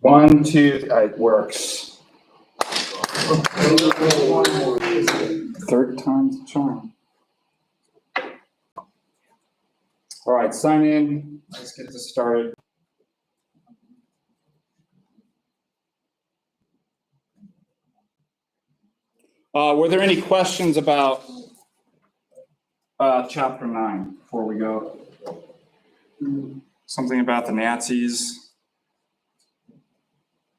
1, 2, it works. Third time's the charm. All right, sign in. Let's get this started. Were there any questions about chapter 9 before we go? Something about the Nazis?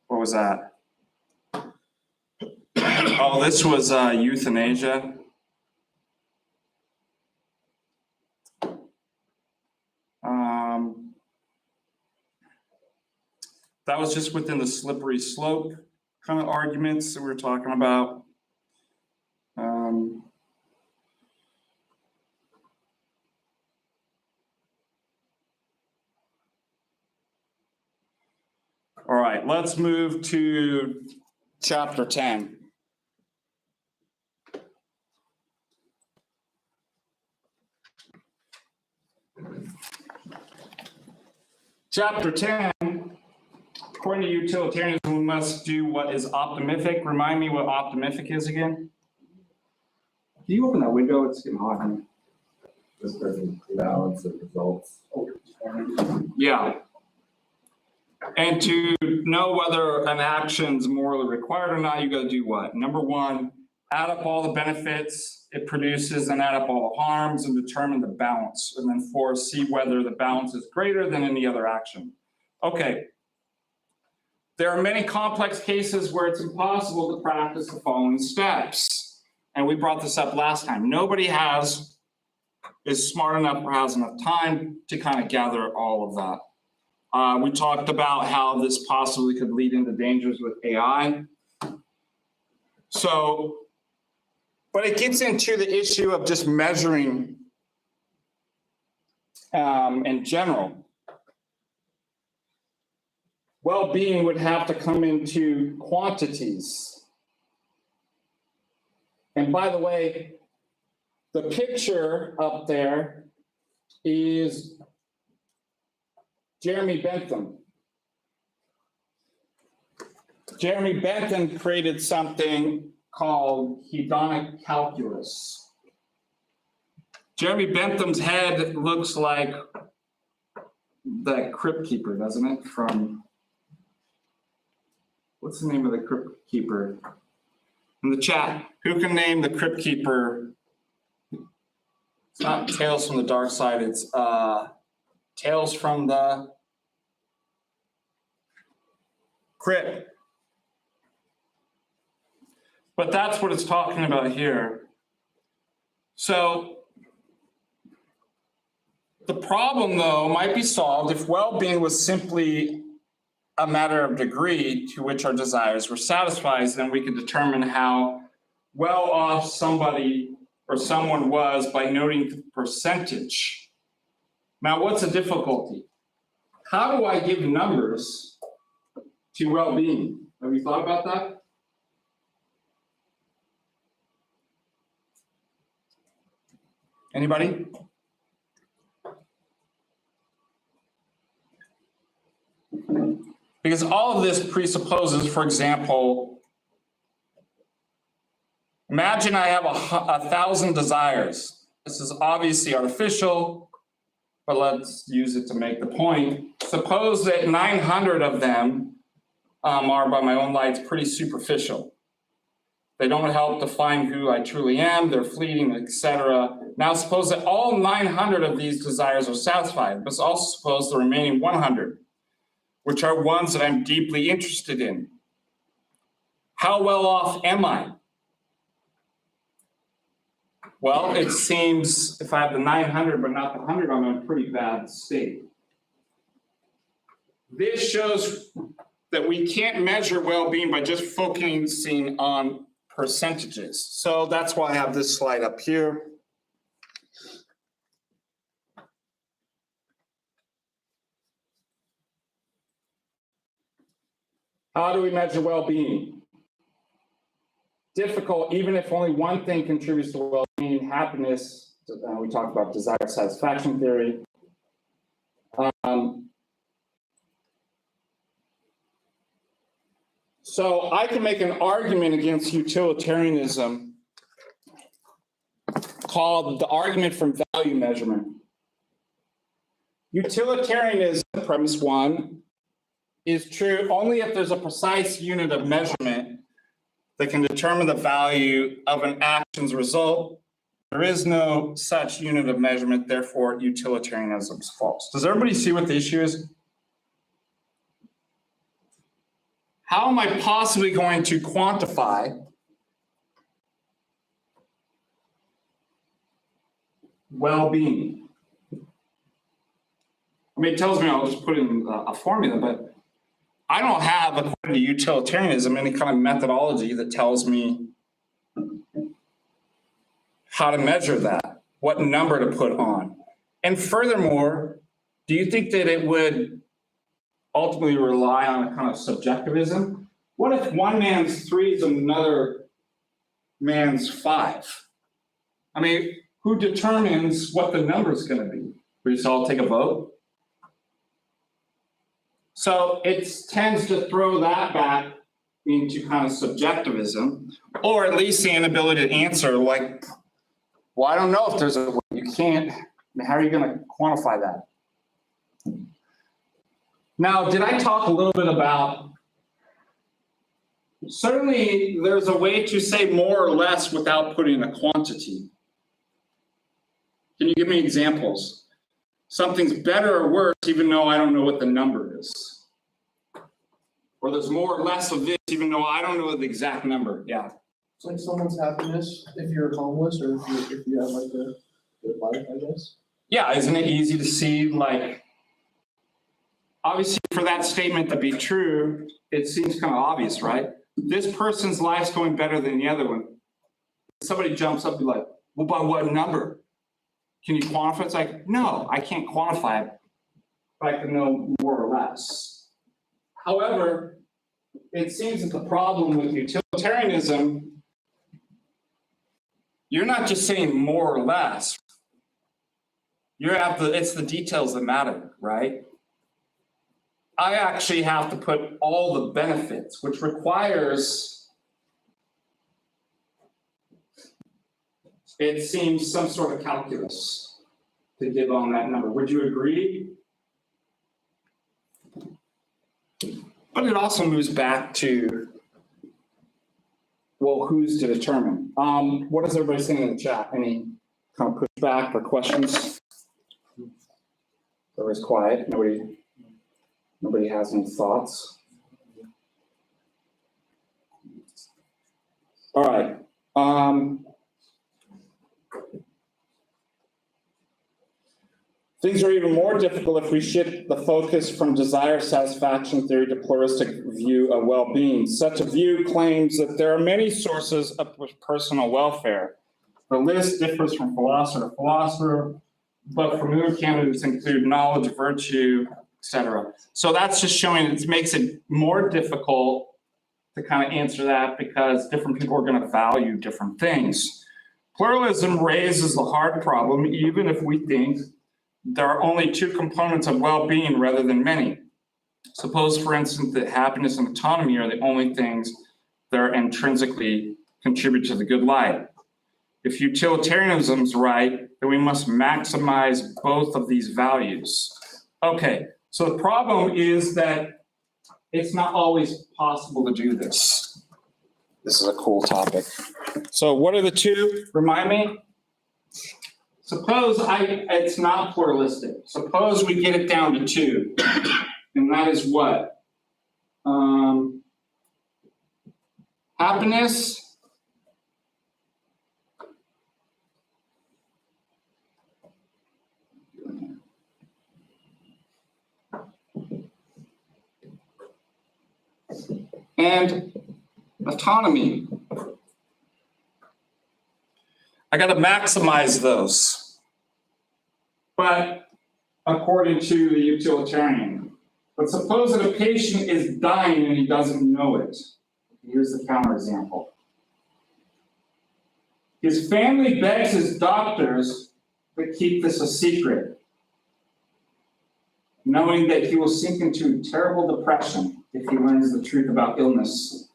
What was that? Oh, this was euthanasia. That was just within the slippery slope kind of arguments that we were talking about. All right, let's move to chapter 10. Chapter 10, according to utilitarianism, we must do what is optimific. Remind me what optimific is again? Can you open that window? It's getting hot in here. This doesn't balance the results. Yeah. And to know whether an action's morally required or not, you got to do what? Number one, add up all the benefits it produces and add up all the harms and determine the balance. And then 4, see whether the balance is greater than any other action. Okay. There are many complex cases where it's impossible to practice the following steps. And we brought this up last time. Nobody is smart enough or has enough time to kind of gather all of that. We talked about how this possibly could lead into dangers with AI. So, but it gets into the issue of just measuring in general. Well-being would have to come into quantities. And by the way, the picture up there is Jeremy Bentham. Jeremy Bentham created something called hedonic calculus. Jeremy Bentham's head looks like the Crypt Keeper, doesn't it? From, what's the name of the Crypt Keeper? In the chat, who can name the Crypt Keeper? It's not Tales from the Dark Side, it's Tales from the Crypt. But that's what it's talking about here. So the problem, though, might be solved if well-being was simply a matter of degree to which our desires were satisfied. Then we could determine how well off somebody or someone was by noting the percentage. Now, what's the difficulty? How do I give numbers to well-being? Have you thought about that? Anybody? Because all of this presupposes, for example, imagine I have 1,000 desires. This is obviously artificial, but let's use it to make the point. Suppose that 900 of them are, by my own lights, pretty superficial. They don't help define who I truly am, they're fleeting, etc. Now suppose that all 900 of these desires are satisfied, but also suppose the remaining 100, which are ones that I'm deeply interested in. How well off am I? Well, it seems if I have the 900 but not the 100, I'm in a pretty bad state. This shows that we can't measure well-being by just focusing on percentages. So that's why I have this slide up here. How do we measure well-being? Difficult, even if only one thing contributes to well-being, happiness. We talked about desire satisfaction theory. So I can make an argument against utilitarianism called the argument from value measurement. Utilitarianism, premise one, is true only if there's a precise unit of measurement that can determine the value of an action's result. There is no such unit of measurement, therefore utilitarianism is false. Does everybody see what the issue is? How am I possibly going to quantify well-being? I mean, it tells me I'll just put in a formula, but I don't have, according to utilitarianism, any kind of methodology that tells me how to measure that, what number to put on. And furthermore, do you think that it would ultimately rely on a kind of subjectivism? What if one man's 3 is another man's 5? I mean, who determines what the number is going to be? We just all take a vote? So it tends to throw that back into kind of subjectivism, or at least the inability to answer, like, well, I don't know if there's a way. You can't, how are you going to quantify that? Now, did I talk a little bit about, certainly there's a way to say more or less without putting a quantity. Can you give me examples? Something's better or worse even though I don't know what the number is. Or there's more or less of this even though I don't know the exact number. Yeah. It's like someone's happiness if you're homeless or if you have like a good life, I guess. Yeah, isn't it easy to see, like, obviously for that statement to be true, it seems kind of obvious, right? This person's life's going better than the other one. Somebody jumps up and be like, well, by what number? Can you quantify? It's like, no, I can't quantify it, but I can know more or less. However, it seems that the problem with utilitarianism, you're not just saying more or less. It's the details that matter, right? I actually have to put all the benefits, which requires, it seems, some sort of calculus to give on that number. Would you agree? But it also moves back to, well, who's to determine? What is everybody saying in the chat? Any kind of pushback or questions? Everybody's quiet. Nobody has any thoughts. All right. Things are even more difficult if we shift the focus from desire satisfaction theory to pluralistic view of well-being. Such a view claims that there are many sources of personal welfare. The list differs from philosopher to philosopher, but for mood candidates include knowledge, virtue, etc. So that's just showing it makes it more difficult to kind of answer that because different people are going to value different things. Pluralism raises the hard problem, even if we think there are only 2 components of well-being rather than many. Suppose, for instance, that happiness and autonomy are the only things that are intrinsically contribute to the good life. If utilitarianism is right, then we must maximize both of these values. Okay, so the problem is that it's not always possible to do this. This is a cool topic. So what are the 2? Remind me. Suppose it's not pluralistic. Suppose we get it down to 2, and that is what? Happiness and autonomy. I got to maximize those. But according to the utilitarian. But suppose that a patient is dying and he doesn't know it. Here's the counterexample. His family begs his doctors to keep this a secret. knowing that he will sink into terrible depression if he learns the truth about illness.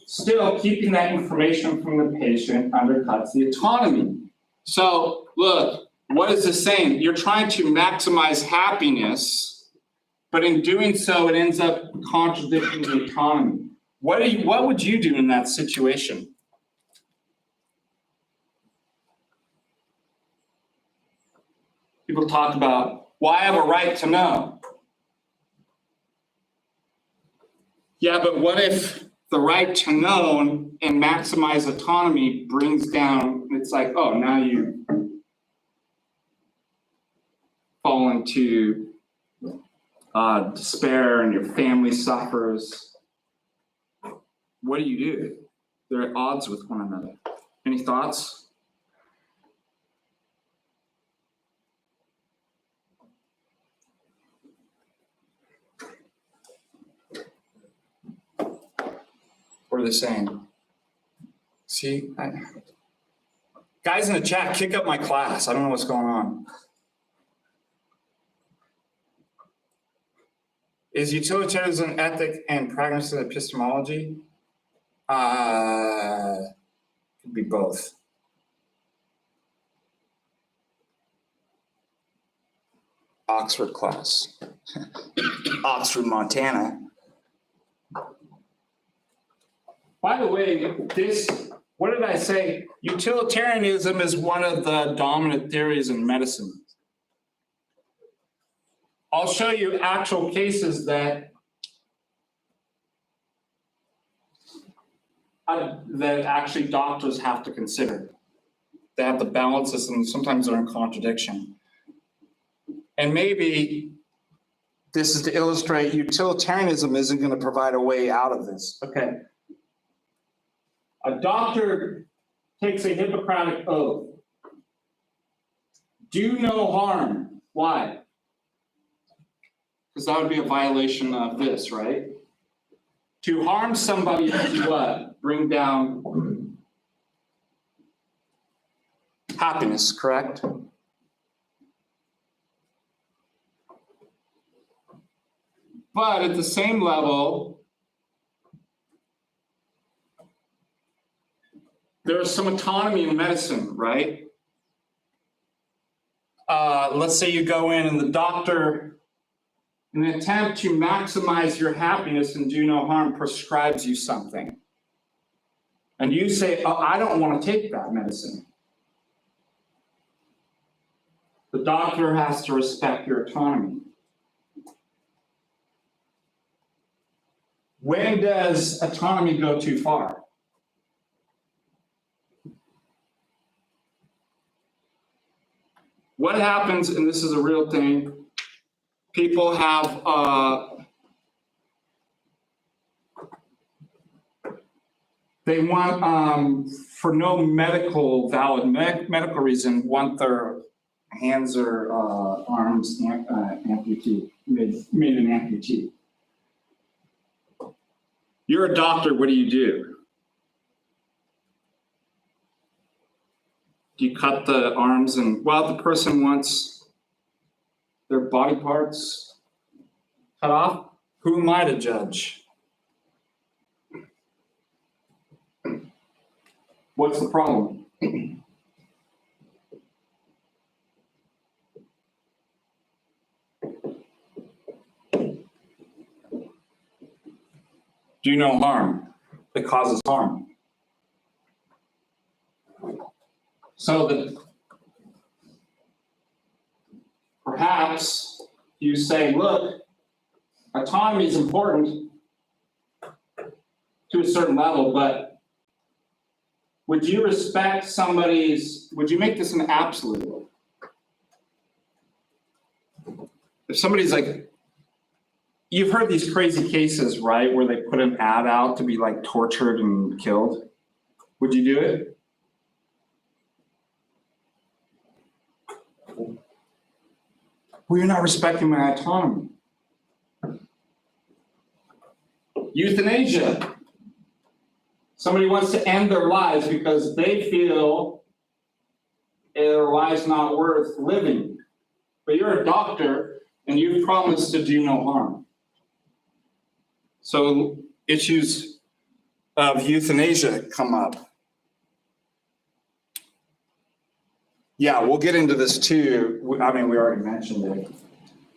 Still, keeping that information from the patient undercuts the autonomy. So, look, what is this saying? You're trying to maximize happiness, but in doing so, it ends up contradicting the autonomy. What would you do in that situation? People talk about, well, I have a right to know. Yeah, but what if the right to know and maximize autonomy brings down, it's like, oh, now you fall into despair and your family suffers. What do? They're at odds with one another. Any thoughts? What are they saying? See, guys in the chat, kick up my class. I don't know what's going on. Is utilitarianism ethic and pragmatism epistemology? Could be both. Oxford class. Oxford, Montana. By the way, what did I say? Utilitarianism is one of the dominant theories in medicine. I'll show you actual cases that actually doctors have to consider. They have to balance this, and sometimes they're in contradiction. And maybe this is to illustrate utilitarianism isn't going to provide a way out of this. Okay. A doctor takes a Hippocratic oath. Do no harm. Why? Because that would be a violation of this, right? To harm somebody is to what? Bring down happiness, correct? But at the same level, there's some autonomy in medicine, right? Let's say you go in and the doctor, in an attempt to maximize your happiness and do no harm, prescribes you something. And you say, oh, I don't want to take that medicine. The doctor has to respect your autonomy. When does autonomy go too far? What happens, and this is a real thing, people have they want for no valid medical reason, want their hands or arms amputee, made an amputee. You're a doctor, what do? Do you cut the arms and, well, the person wants their body parts cut off? Who am I to judge? What's the problem? Do no harm. It causes harm. So that perhaps you say, look, autonomy is important to a certain level, but would you respect would you make this an absolute? If somebody's like, you've heard these crazy cases, right, where they put an ad out to be like tortured and killed. Would you do it? Well, you're not respecting my autonomy. Euthanasia. Somebody wants to end their lives because they feel their life's not worth living. But you're a doctor, and you've promised to do no harm. So issues of euthanasia come up. Yeah, we'll get into this too. I mean, we already mentioned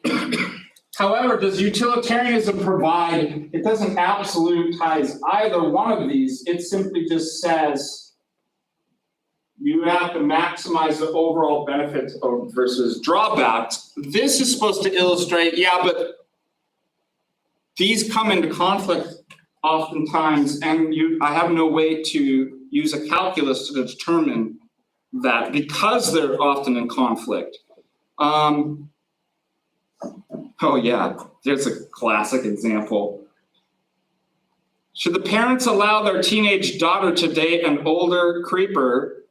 it. However, does utilitarianism provide, it doesn't absolutize either one of these. It simply just says you have to maximize the overall benefits versus drawbacks. This is supposed to illustrate, yeah, but these come into conflict oftentimes, and I have no way to use a calculus to determine that because they're often in conflict. Oh yeah, there's a classic example. Should the parents allow their teenage daughter to date an older creeper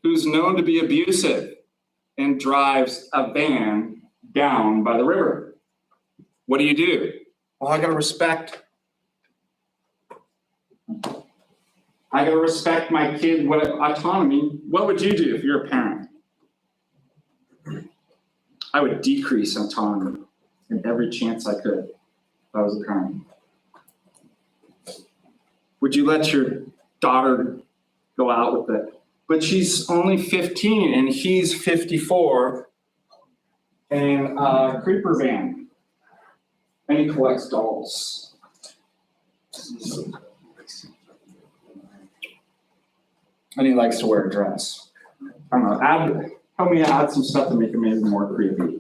who's known to be abusive and drives a van down by the river? What do you do? Well, I gotta respect my kid, autonomy. What would you do if you're a parent? I would decrease autonomy in every chance I could if I was a parent. Would you let your daughter go out with it? But she's only 15 and he's 54 in a creeper van. And he collects dolls. And he likes to wear a dress. I don't know, help me add some stuff to make it maybe more creepy.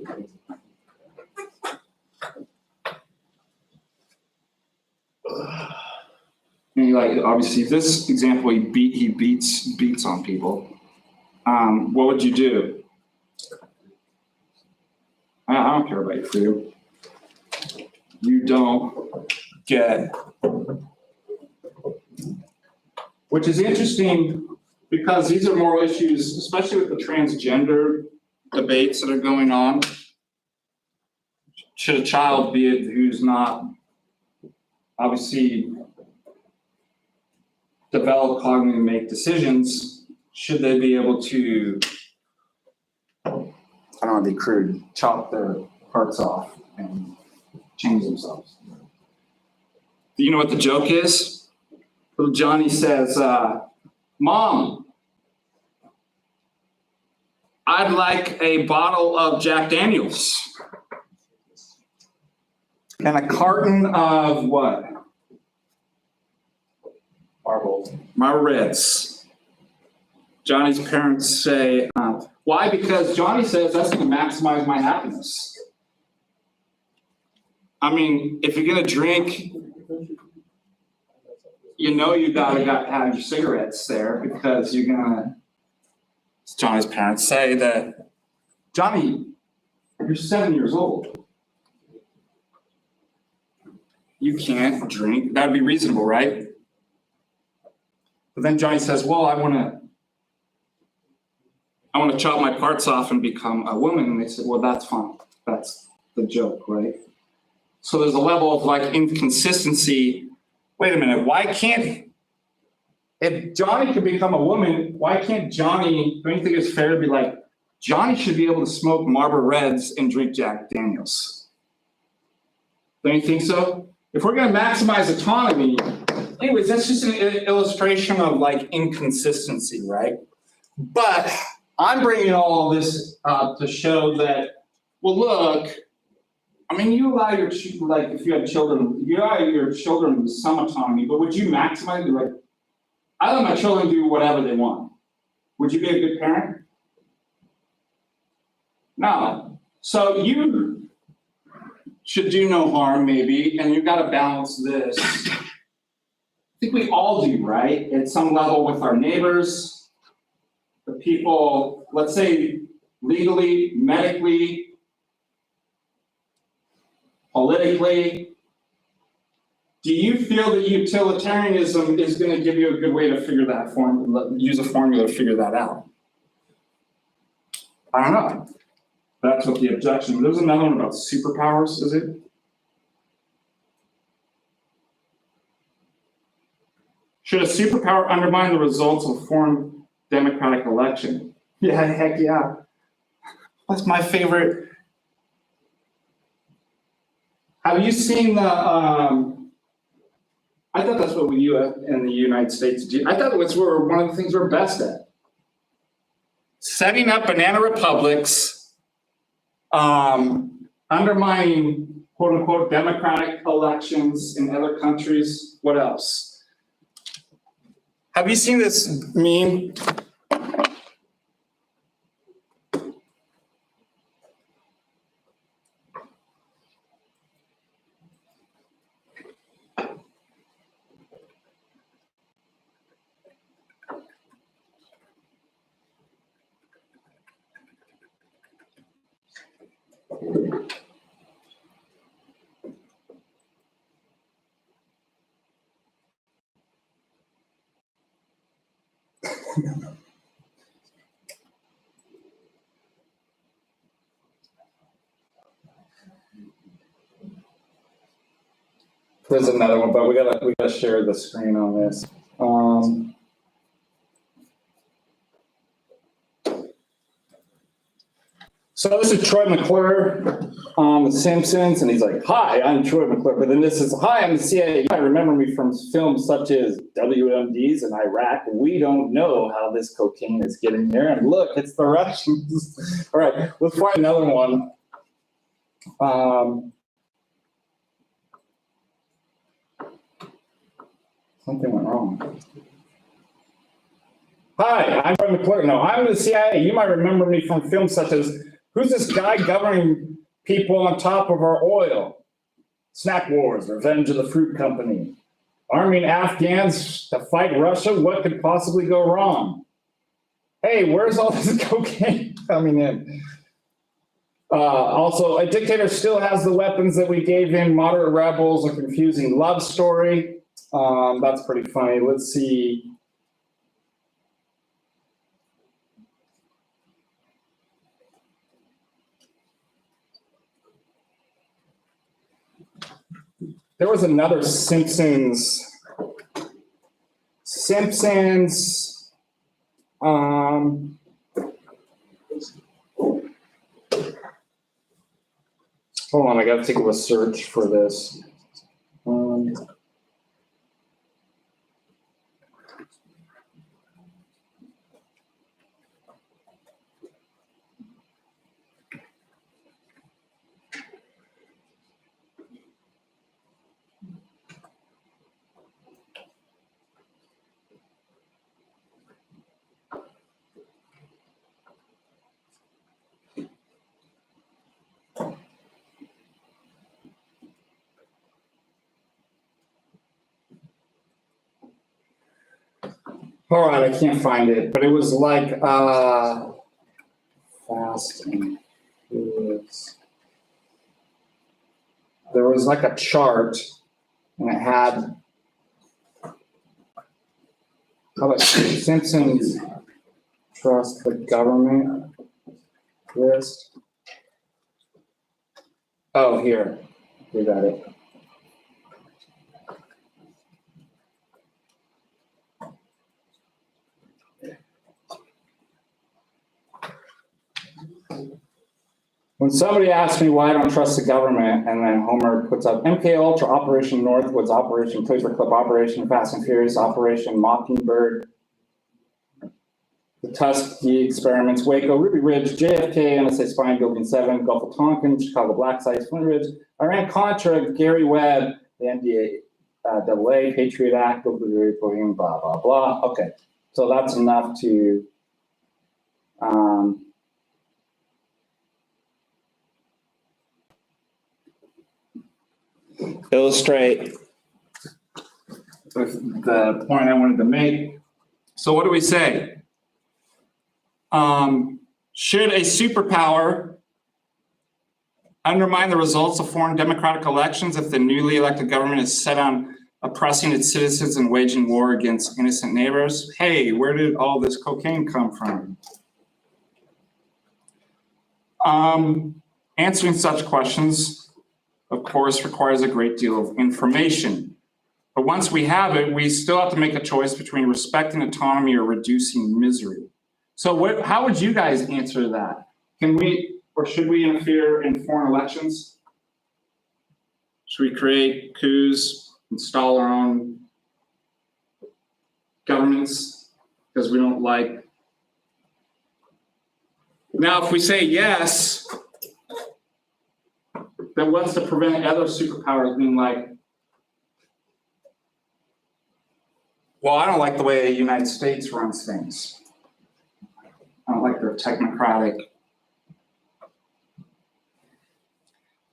And obviously this example, he beats on people. What would you do? I don't care about your freedom. You don't get, which is interesting because these are moral issues, especially with the transgender debates that are going on. Should a child be it who's not obviously develop cognitively and make decisions, should they be able to, I don't want to be crude, chop their parts off and change themselves? Do you know what the joke is? Little Johnny says, Mom, I'd like a bottle of Jack Daniels. And a carton of what? Marble Reds. Johnny's parents say, why? Because Johnny says that's going to maximize my happiness. I mean, if you're going to drink, you know you gotta have your cigarettes there because you're gonna, Johnny's parents say that, Johnny, you're 7 years old. You can't drink. That'd be reasonable, right? But then Johnny says, well, I wanna chop my parts off and become a woman. And they said, well, that's fine. That's the joke, right? So there's a level of inconsistency. Wait a minute, if Johnny could become a woman, why can't Johnny, don't you think it's fair to be like, Johnny should be able to smoke Marlboro Reds and drink Jack Daniels? Don't you think so? If we're gonna maximize autonomy, anyways, that's just an illustration of inconsistency, right? But I'm bringing all this up to show that, well, look, I mean, you allow your, if you have children, you allow your children some autonomy, but would you maximize it? I let my children do whatever they want. Would you be a good parent? No. So you should do no harm, maybe, and you've got to balance this. I think we all do, right? At some level with our neighbors, the people, let's say legally, medically, politically. Do you feel that utilitarianism is going to give you a good way to figure that use a formula to figure that out? I don't know. That's what the objection. There's another one about superpowers, is it? Should a superpower undermine the results of a foreign democratic election? Yeah, heck yeah. That's my favorite. Have you seen the, I thought that's what we do in the United States do. I thought it was one of the things we're best at. Setting up banana republics, undermining quote unquote democratic elections in other countries. What else? Have you seen this meme? There's another one, but we gotta share the screen on this. So this is Troy McClure on The Simpsons, and he's like, "Hi, I'm Troy McClure." But then this is, "Hi, I'm the CIA. You might remember me from films such as WMDs in Iraq. We don't know how this cocaine is getting here. And look, it's the Russians." All right, let's find another one. Something went wrong. "Hi, I'm Troy McClure. No, I'm the CIA. You might remember me from films such as, who's this guy governing people on top of our oil? Snack Wars, Revenge of the Fruit Company. Arming Afghans to fight Russia. What could possibly go wrong? Hey, where's all this cocaine coming in?" Also, a dictator still has the weapons that we gave him. Moderate rebels, a confusing love story. That's pretty funny. Let's see. There was another Simpsons. Hold on, I gotta take a search for this. All right, I can't find it, but it was like Fast and Furious. There was like a chart, and it had how about Simpsons trust the government list. Oh, here, we got it. When somebody asks me why I don't trust the government, and then Homer puts up MK Ultra, Operation Northwoods, Operation Paperclip, Operation Fast and Furious, Operation Mockingbird, the Tuskegee experiments, Waco, Ruby Ridge, JFK, NSA spying, Building 7, Gulf of Tonkin, Chicago Black Sites, Flint Ridge, Iran Contra, Gary Webb, the NDAA, Patriot Act, blah, blah, blah. Okay, so that's enough to illustrate the point I wanted to make. So what do we say? Should a superpower undermine the results of foreign democratic elections if the newly elected government is set on oppressing its citizens and waging war against innocent neighbors? Hey, where did all this cocaine come from? Answering such questions, of course, requires a great deal of information. But once we have it, we still have to make a choice between respecting autonomy or reducing misery. So how would you guys answer that? Can we, or should we interfere in foreign elections? Should we create coups, install our own governments because we don't like? Now, if we say yes, then what's to prevent other superpowers being like, well, I don't like the way the United States runs things. I don't like their technocratic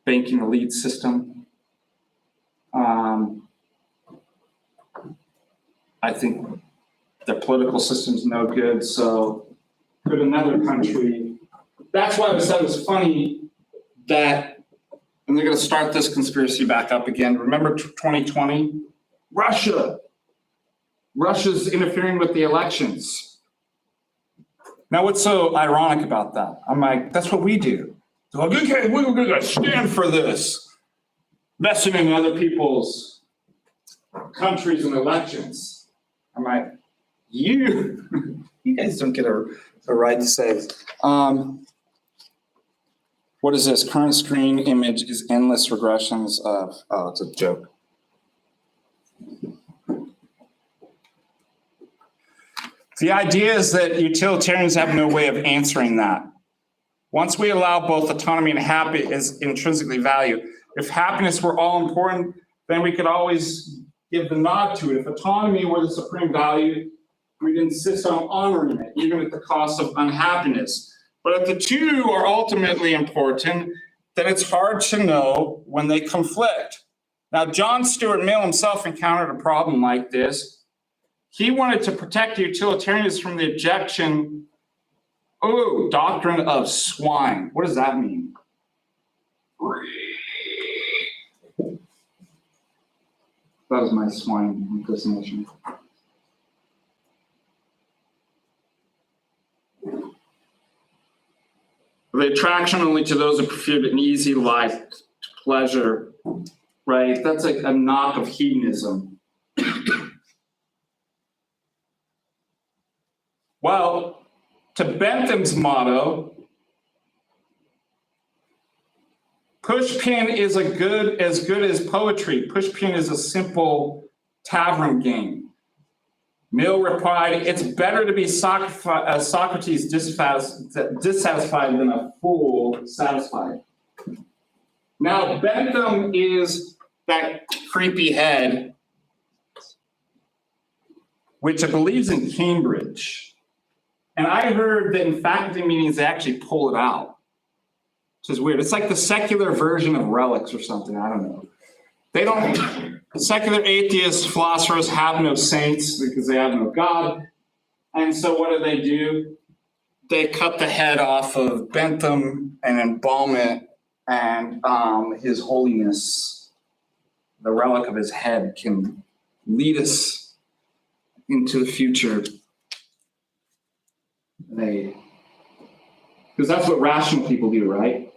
banking elite system. I think the political system's no good, so could another country. That's why I said it was funny that, and they're going to start this conspiracy back up again. Remember 2020? Russia's interfering with the elections. Now, what's so ironic about that? I'm like, that's what we do. They're like, okay, we're going to stand for this. Messing in other people's countries and elections. I'm like, you guys don't get a right to say this. What is this? Current screen image is endless regressions of, oh, it's a joke. The idea is that utilitarians have no way of answering that. Once we allow both autonomy and happiness as intrinsically valued, if happiness were all important, then we could always give the nod to it. If autonomy were the supreme value, we'd insist on honoring it, even at the cost of unhappiness. But if the two are ultimately important, then it's hard to know when they conflict. Now, John Stuart Mill himself encountered a problem like this. He wanted to protect utilitarians from the objection, oh, doctrine of swine. What does that mean? That was my swine impersonation. The attraction only to those who prefer an easy life to pleasure, right? That's like a knock of hedonism. Well, to Bentham's motto, pushpin is as good as poetry. Pushpin is a simple tavern game. Mill replied, it's better to be Socrates dissatisfied than a fool satisfied. Now, Bentham is that creepy head, which I believe is in Cambridge. And I heard that in faculty meetings, they actually pull it out, which is weird. It's like the secular version of relics or something. I don't know. They don't, secular atheists, philosophers have no saints because they have no God. And so what do? They cut the head off of Bentham and embalm it, and his holiness, the relic of his head, can lead us into the future. Because that's what rational people do, right?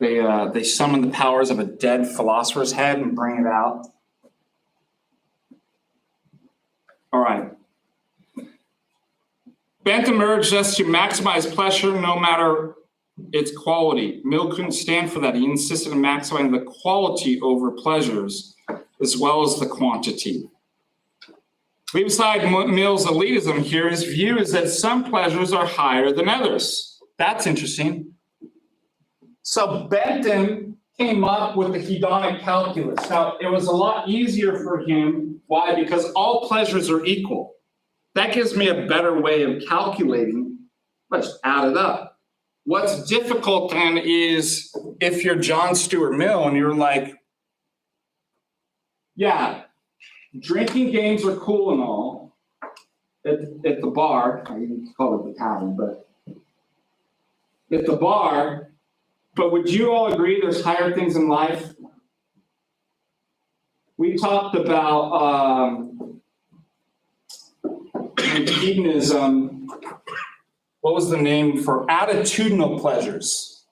They summon the powers of a dead philosopher's head and bring it out. All right. Bentham urged us to maximize pleasure no matter its quality. Mill couldn't stand for that. He insisted on maximizing the quality over pleasures as well as the quantity. Leave aside Mill's elitism here. His view is that some pleasures are higher than others. That's interesting. So Bentham came up with the hedonic calculus. Now, it was a lot easier for him. Why? Because all pleasures are equal. That gives me a better way of calculating. Let's add it up. What's difficult then is if you're John Stuart Mill and you're like, yeah, drinking games are cool and all at the bar. I didn't call it the tavern, but at the bar. But would you all agree there's higher things in life? We talked about hedonism. What was the name for attitudinal pleasures?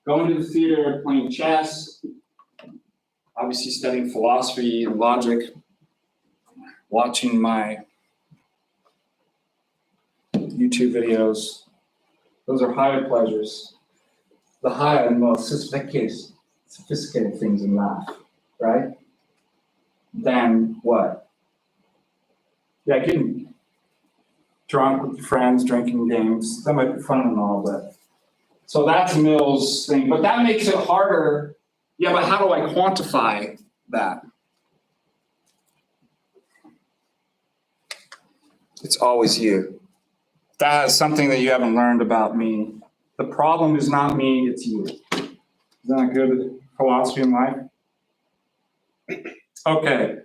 Going to the theater, playing chess, obviously studying philosophy and logic, watching my YouTube videos. Those are higher pleasures. The higher and most sophisticated things in life. right? Then what? Yeah, getting drunk with your friends, drinking games, that might be fun and all, but. So that's Mill's thing, but that makes it harder. Yeah, but how do I quantify that? It's always you. That is something that you haven't learned about me. The problem is not me, it's you. Isn't that a good philosophy in life? Okay.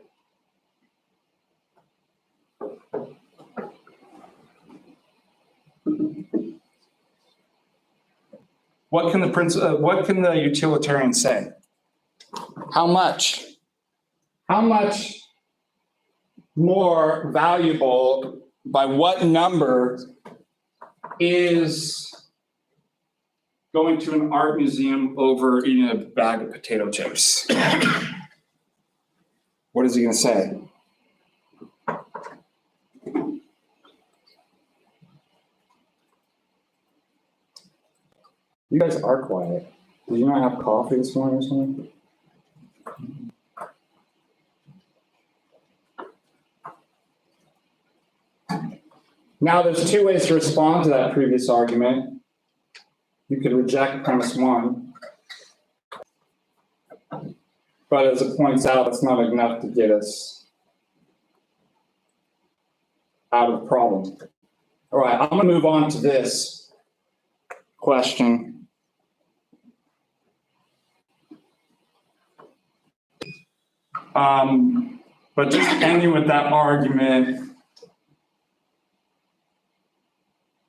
What can the utilitarian say? How much? How much more valuable by what number is going to an art museum over eating a bag of potato chips? What is he going to say? You guys are quiet. Did you not have coffee this morning or something? Now, there's two ways to respond to that previous argument. You could reject premise one, but as it points out, it's not enough to get us out of the problem. All right, I'm going to move on to this question. But just ending with that argument,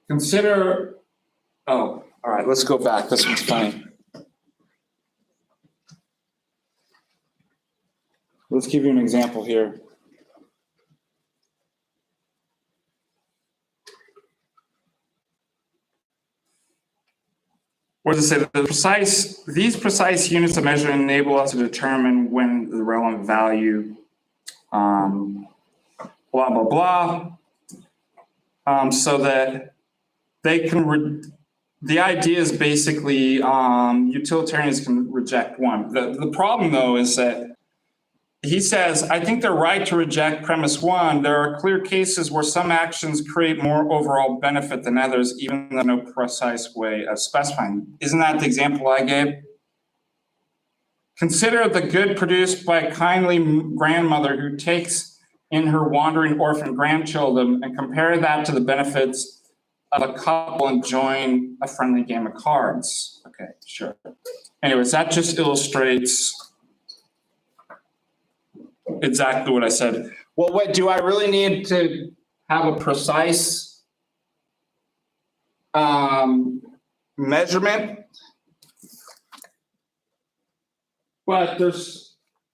consider, all right, let's go back. This one's funny. Let's give you an example here. What does it say? These precise units of measure enable us to determine when the relevant value, blah, blah, blah, so that they can, the idea is basically utilitarians can reject one. The problem though is that he says, I think they're right to reject premise one. There are clear cases where some actions create more overall benefit than others, even though no precise way of specifying. Isn't that the example I gave? Consider the good produced by a kindly grandmother who takes in her wandering orphan grandchildren and compare that to the benefits of a couple enjoying a friendly game of cards. Okay, sure. Anyways, that just illustrates exactly what I said. Well, wait, do I really need to have a precise measurement? But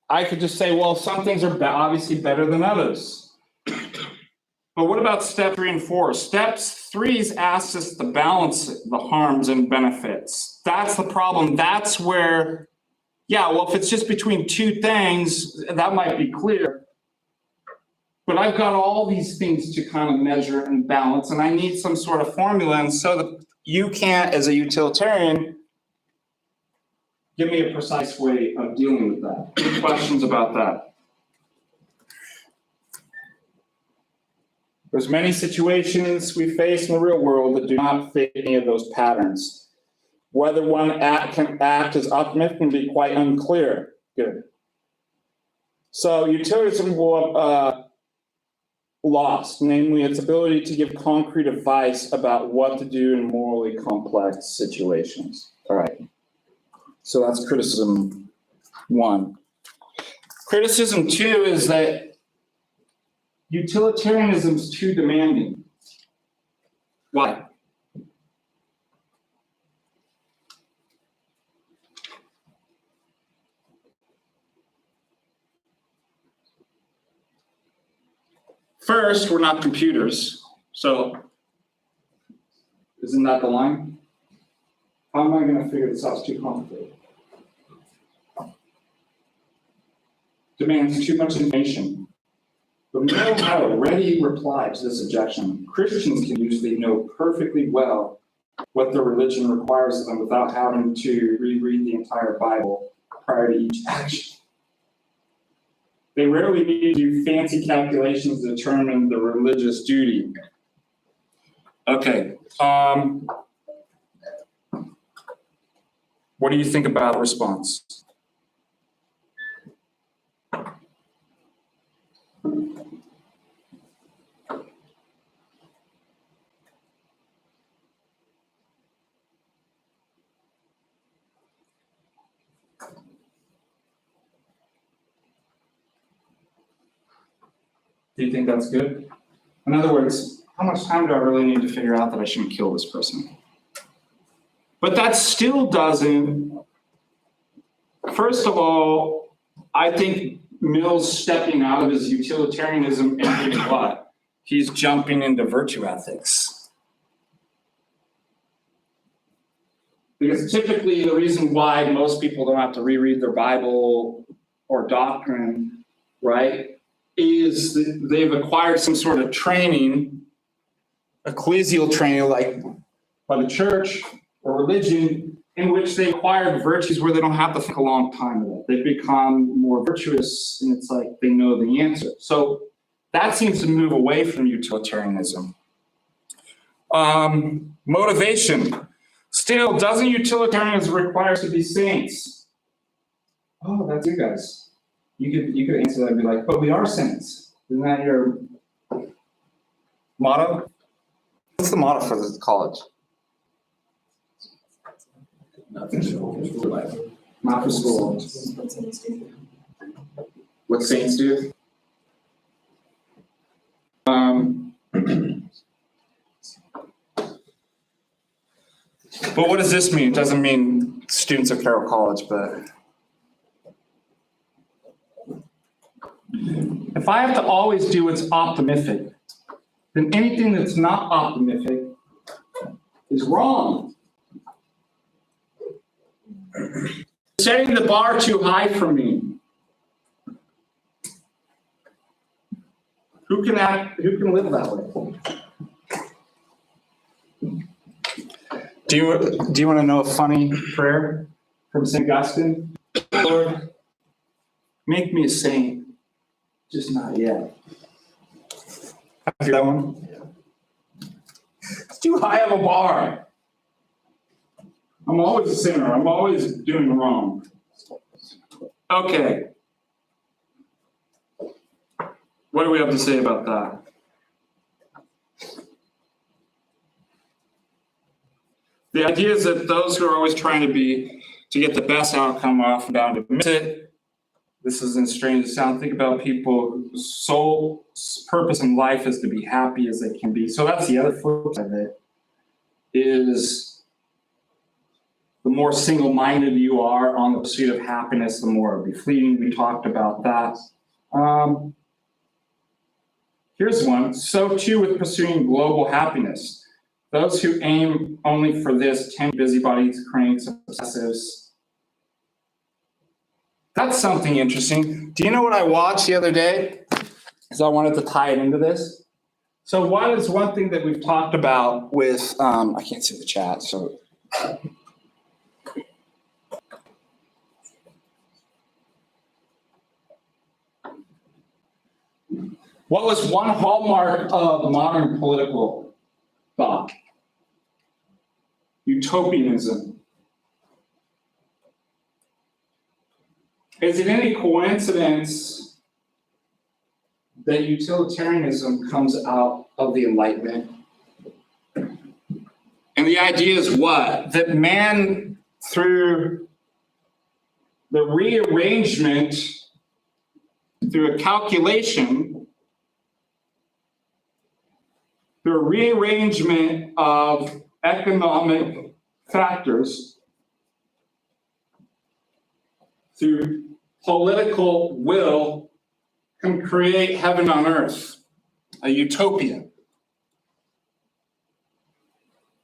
I could just say, well, some things are obviously better than others. But what about step 3 and 4? Steps 3 asks us to balance the harms and benefits. That's the problem. That's where, yeah, well, if it's just between two things, that might be clear. But I've got all these things to kind of measure and balance, and I need some sort of formula. And so that you can't, as a utilitarian, give me a precise way of dealing with that. Any questions about that? There's many situations we face in the real world that do not fit any of those patterns. Whether one can act as optimistic can be quite unclear. Good. So utilitarianism will lost, namely its ability to give concrete advice about what to do in morally complex situations. All right. So that's criticism 1. Criticism 2 is that utilitarianism is too demanding. Why? First, we're not computers. So, isn't that the line? How am I going to figure this out? It's too complicated. Demands too much information. But Mill had a ready reply to this objection. Christians can usually know perfectly well what their religion requires of them without having to reread the entire Bible prior to each action. They rarely need to do fancy calculations to determine the religious duty. Okay. What do you think about the response? Do you think that's good? In other words, how much time do I really need to figure out that I shouldn't kill this person? But that still doesn't, first of all, I think Mill's stepping out of his utilitarianism and doing what? He's jumping into virtue ethics. Because typically the reason why most people don't have to reread their Bible or doctrine, right, is that they've acquired some sort of training, ecclesial training, like by the church or religion, in which they acquired virtues where they don't have to think a long time with it. They become more virtuous, and it's like they know the answer. So that seems to move away from utilitarianism. Motivation. Still, doesn't utilitarianism require us to be saints? Oh, that's you guys. You could answer that and be like, but we are saints. Isn't that your motto? What's the motto for the college? Not for school. Not for school. What saints do? But what does this mean? It doesn't mean students of Carroll College, but if I have to always do what's optimistic, then anything that's not optimistic is wrong. Setting the bar too high for me. Who can live that way? Do you want to know a funny prayer from St. Augustine? Lord, make me a saint, just not yet. Hear that one? It's too high of a bar. I'm always a sinner. I'm always doing wrong. Okay. What do we have to say about that? The idea is that those who are always trying to get the best outcome are often bound to miss it. This isn't strange to sound. Think about people whose sole purpose in life is to be happy as they can be. So that's the other flip side of it, is the more single-minded you are on the pursuit of happiness, the more it'll be fleeting. We talked about that. Here's one. So too with pursuing global happiness. Those who aim only for this tend to be busybodies, cranks, obsessives. That's something interesting. Do you know what I watched the other day? Because I wanted to tie it into this. So what is one thing that we've talked about with, I can't see the chat, so. What was one hallmark of modern political thought? Utopianism. Is it any coincidence that utilitarianism comes out of the Enlightenment? And the idea is what? That man, through the rearrangement, through a calculation, through a rearrangement of economic factors, through political will, can create heaven on earth, a utopia.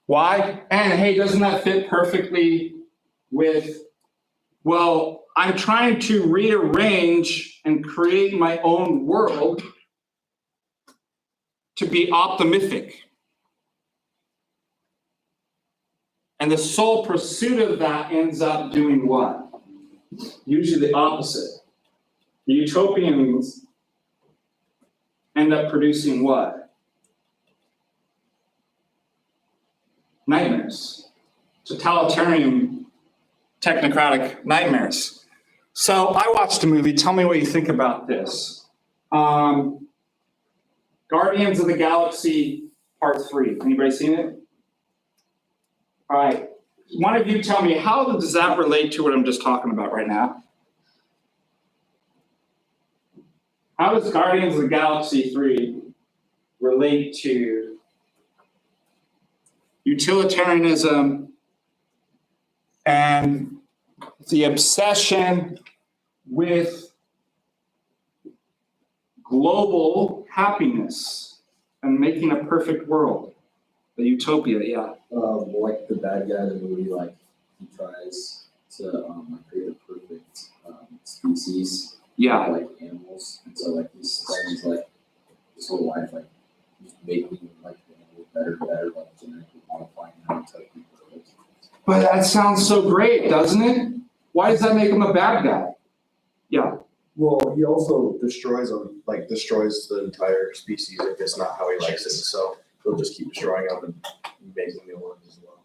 Why? And hey, doesn't that fit perfectly with, well, I'm trying to rearrange and create my own world to be optimistic. And the sole pursuit of that ends up doing what? Usually the opposite. The utopians end up producing what? Nightmares. Totalitarian, technocratic nightmares. So I watched a movie. Tell me what you think about this. Guardians of the Galaxy Part 3. Anybody seen it? All right. One of you tell me, how does that relate to what I'm just talking about right now? How does Guardians of the Galaxy 3 relate to utilitarianism and the obsession with global happiness and making a perfect world? The utopia, yeah. Like the bad guy in the movie, like he tries to create a perfect species. Yeah. Like animals, and so like he spends like his whole life like just making like the animals better and better, like genetically modifying them to be perfect. But that sounds so great, doesn't it? Why does that make him a bad guy? Yeah. Well, he also destroys them, like destroys the entire species if it's not how he likes it. So he'll just keep destroying them and making new ones as well.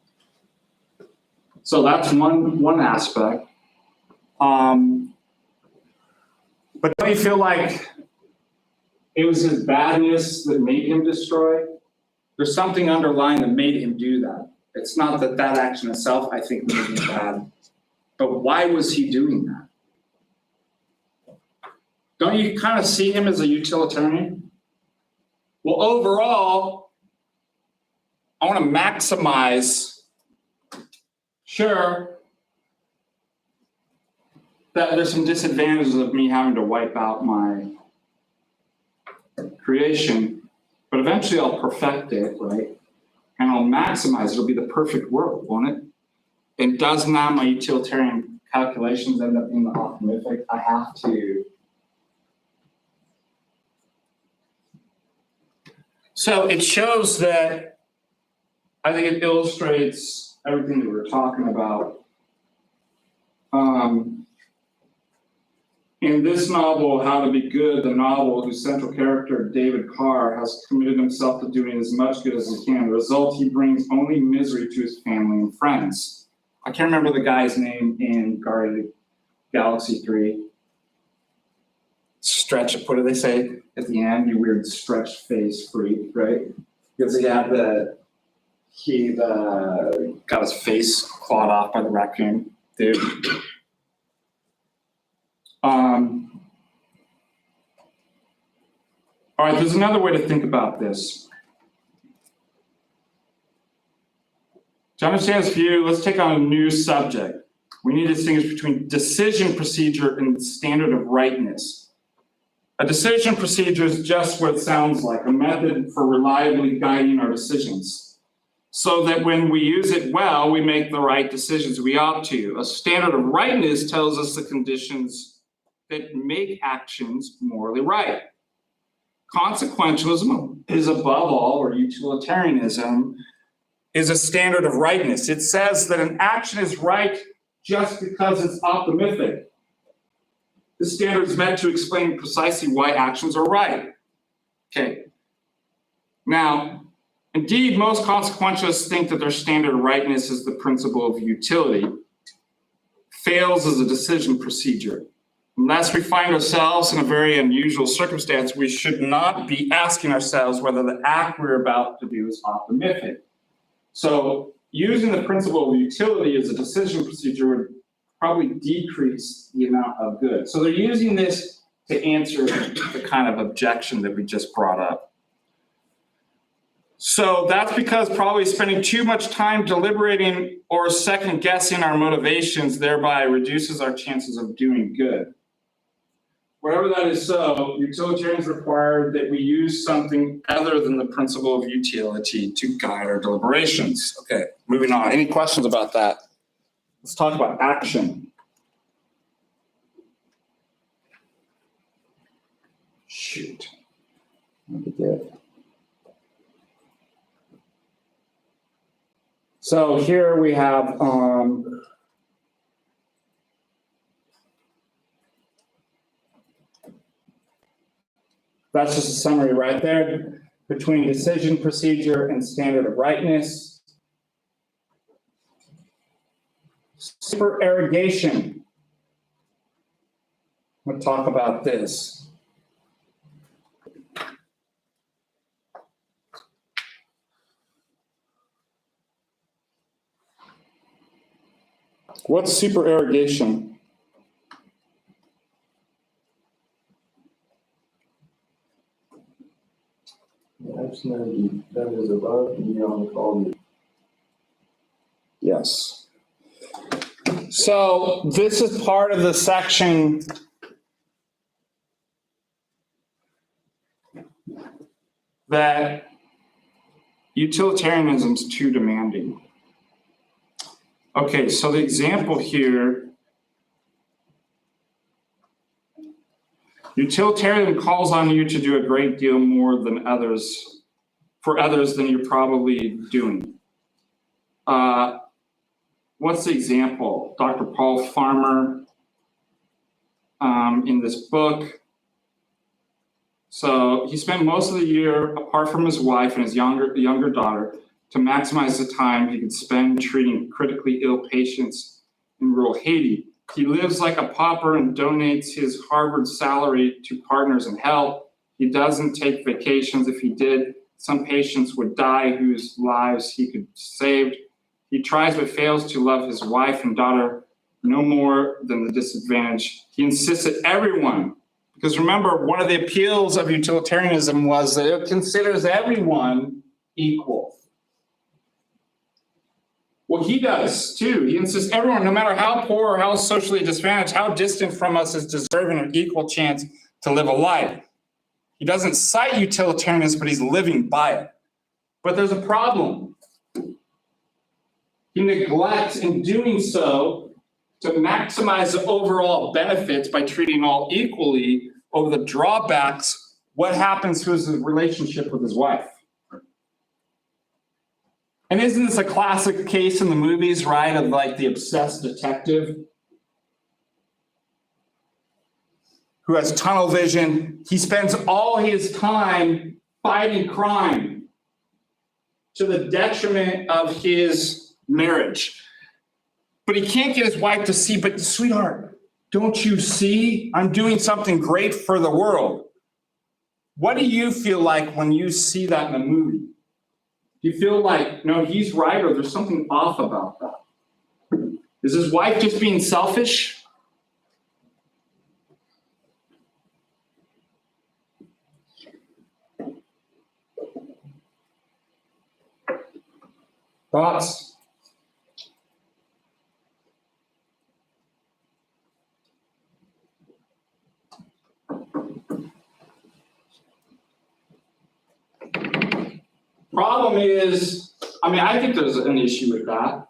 So that's one aspect. But don't you feel like it was his badness that made him destroy? There's something underlying that made him do that. It's not that action itself, I think, made him bad. But why was he doing that? Don't you kind of see him as a utilitarian? Well, overall, I want to maximize, sure, that there's some disadvantages of me having to wipe out my creation, but eventually I'll perfect it, right? And I'll maximize it. It'll be the perfect world, won't it? And does not my utilitarian calculations end up being the optimistic? I have to. So it shows that, I think it illustrates everything that we're talking about. In this novel, How to Be Good, the novel whose central character, David Carr, has committed himself to doing as much good as he can. The result, he brings only misery to his family and friends. I can't remember the guy's name in Guardians of the Galaxy 3. Stretch, what do they say at the end? You weird stretched face freak, right? Because he got his face clawed off by the raccoon, dude. All right, there's another way to think about this. To understand this view, let's take on a new subject. We need to distinguish between decision procedure and standard of rightness. A decision procedure is just what it sounds like, a method for reliably guiding our decisions, so that when we use it well, we make the right decisions we ought to. A standard of rightness tells us the conditions that make actions morally right. Consequentialism is above all, or utilitarianism, is a standard of rightness. It says that an action is right just because it's optimistic. This standard is meant to explain precisely why actions are right. Okay. Now, indeed, most consequentialists think that their standard of rightness is the principle of utility, fails as a decision procedure. Unless we find ourselves in a very unusual circumstance, we should not be asking ourselves whether the act we're about to do is optimistic. So using the principle of utility as a decision procedure would probably decrease the amount of good. So they're using this to answer the kind of objection that we just brought up. So that's because probably spending too much time deliberating or second guessing our motivations thereby reduces our chances of doing good. Wherever that is so, utilitarians require that we use something other than the principle of utility to guide our deliberations. Okay, moving on. Any questions about that? Let's talk about action. Shoot. What did I get? So here we have That's just a summary right there. Between decision procedure and standard of rightness. Supererogation. We'll talk about this. What's supererogation? The action that is above and beyond the call. Yes. So this is part of the section that utilitarianism is too demanding. Okay, so the example here, utilitarian calls on you to do a great deal more than others, for others than you're probably doing. What's the example? Dr. Paul Farmer in this book. So he spent most of the year apart from his wife and his younger daughter to maximize the time he could spend treating critically ill patients in rural Haiti. He lives like a pauper and donates his Harvard salary to Partners in Health. He doesn't take vacations. If he did, some patients would die whose lives he could save. He tries but fails to love his wife and daughter no more than the disadvantage. He insists that everyone, because remember, one of the appeals of utilitarianism was that it considers everyone equal. Well, he does too. He insists everyone, no matter how poor or how socially disadvantaged, how distant from us, is deserving an equal chance to live a life. He doesn't cite utilitarianism, but he's living by it. But there's a problem. He neglects in doing so to maximize the overall benefits by treating all equally over the drawbacks. What happens to his relationship with his wife? And isn't this a classic case in the movies, right, of like the obsessed detective who has tunnel vision? He spends all his time fighting crime to the detriment of his marriage. But he can't get his wife to see, but sweetheart, don't you see? I'm doing something great for the world. What do you feel like when you see that in a movie? Do you feel like, no, he's right, or there's something off about that? Is his wife just being selfish? Thoughts? Problem is, I mean, I think there's an issue with that.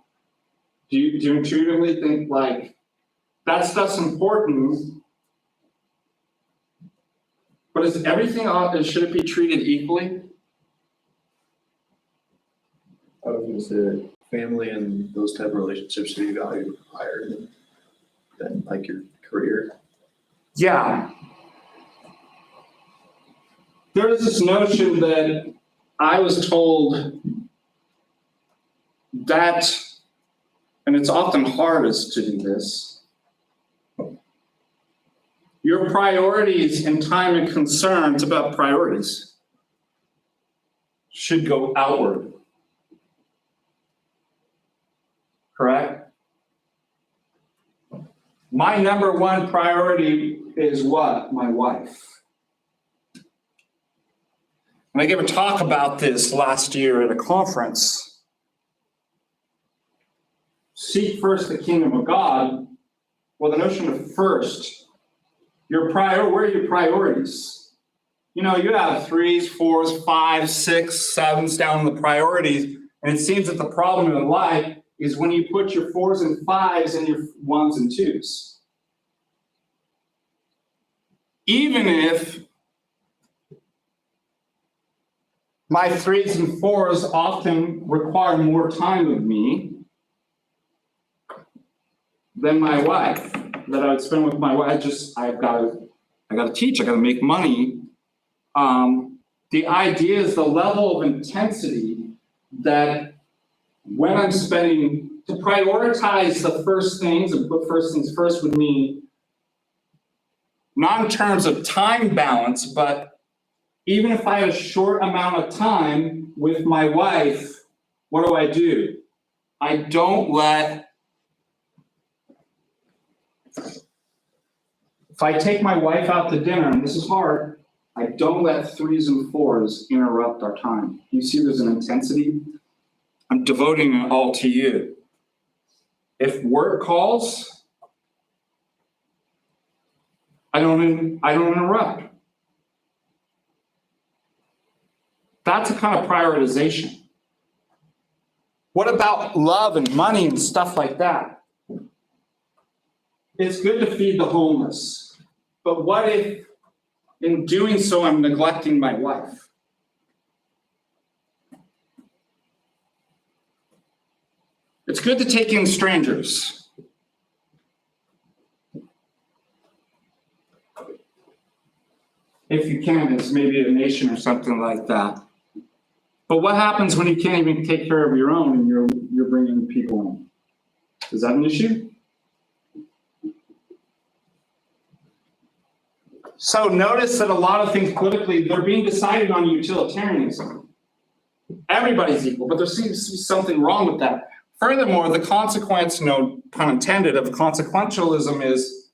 Do you intuitively think like that stuff's important, but is everything, should it be treated equally? I was gonna say that family and those type of relationships should be valued higher than like your career. Yeah. There's this notion that I was told that, and it's often hardest to do this, your priorities in time and concerns about priorities should go outward. Correct? My number one priority is what? My wife. And I gave a talk about this last year at a conference. Seek first the kingdom of God. Well, the notion of first, where are your priorities? You know, you have 3s, 4s, 5s, 6s, 7s down the priorities. And it seems that the problem in life is when you put your 4s and 5s and your 1s and 2s. Even if my 3s and 4s often require more time of me than my wife, that I would spend with my wife. I got to teach, I got to make money. The idea is the level of intensity that when I'm spending, to prioritize the first things and put first things first would mean, not in terms of time balance, but even if I have a short amount of time with my wife, what do? I don't let, if I take my wife out to dinner, and this is hard, I don't let 3s and 4s interrupt our time. You see there's an intensity? I'm devoting it all to you. If work calls, I don't interrupt. That's a kind of prioritization. What about love and money and stuff like that? It's good to feed the homeless, but what if in doing so I'm neglecting my wife? It's good to take in strangers. If you can, it's maybe a nation or something like that. But what happens when you can't even take care of your own and you're bringing people in? Is that an issue? So notice that a lot of things politically, they're being decided on utilitarianism. Everybody's equal, but there seems to be something wrong with that. Furthermore, the consequence, no pun intended, of consequentialism is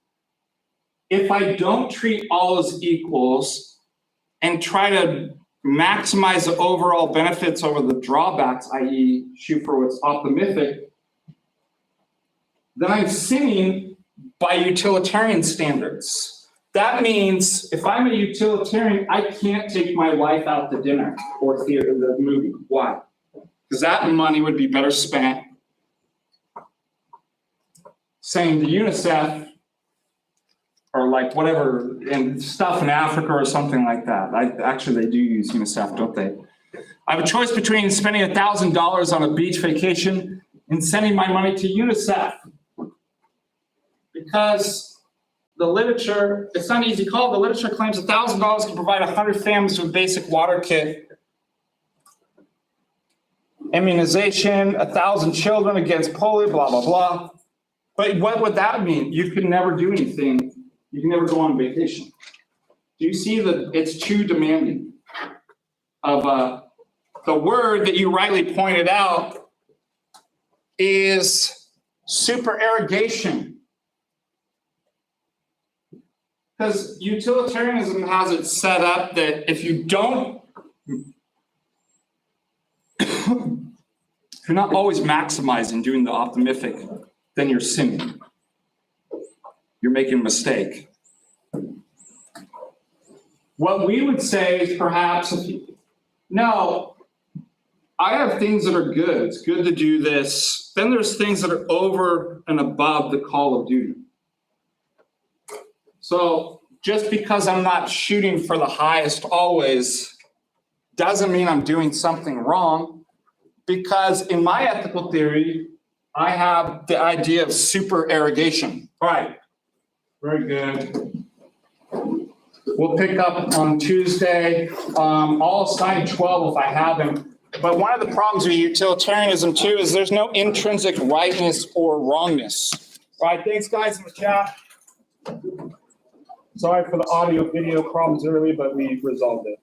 if I don't treat all as equals and try to maximize the overall benefits over the drawbacks, i.e. shoot for what's optimistic, then I'm sinning by utilitarian standards. That means if I'm a utilitarian, I can't take my wife out to dinner or theater, the movie. Why? Because that money would be better spent saying to UNICEF or like whatever, and stuff in Africa or something like that. Actually, they do use UNICEF, don't they? I have a choice between spending $1,000 on a beach vacation and sending my money to UNICEF. Because the literature, it's not an easy call. The literature claims $1,000 can provide 100 families with basic water kit, immunization, 1,000 children against polio, blah, blah, blah. But what would that mean? You could never do anything. You can never go on vacation. Do you see that it's too demanding of the word that you rightly pointed out is supererogation. Because utilitarianism has it set up that if you don't, if you're not always maximizing, doing the optimistic, then you're sinning. You're making a mistake. What we would say is perhaps, no, I have things that are good. It's good to do this. Then there's things that are over and above the call of duty. So just because I'm not shooting for the highest always doesn't mean I'm doing something wrong, because in my ethical theory, I have the idea of supererogation. All right, very good. We'll pick up on Tuesday. I'll assign 12 if I have them. But one of the problems with utilitarianism too is there's no intrinsic rightness or wrongness. All right, thanks guys in the chat. Sorry for the audio video problems early, but we resolved it.